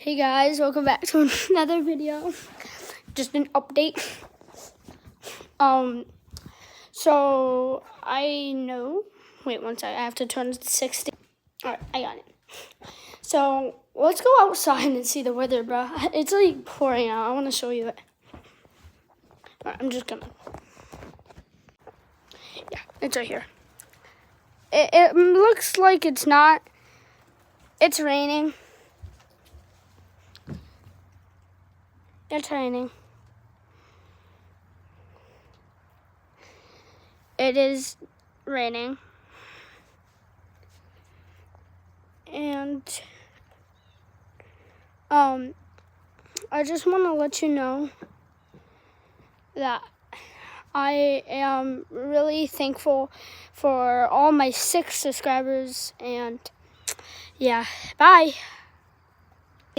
Hey guys, welcome back to another video. Just an update. So I know. Wait one second. I have to turn it to 60. All right, I got it. So let's go outside and see the weather, bro. It's like pouring out. I want to show you it. All right, I'm just gonna. Yeah, it's right here. It looks like it's not. It's raining. It's raining. It is raining. And I just want to let you know that I am really thankful for all my 6 subscribers, and yeah, bye.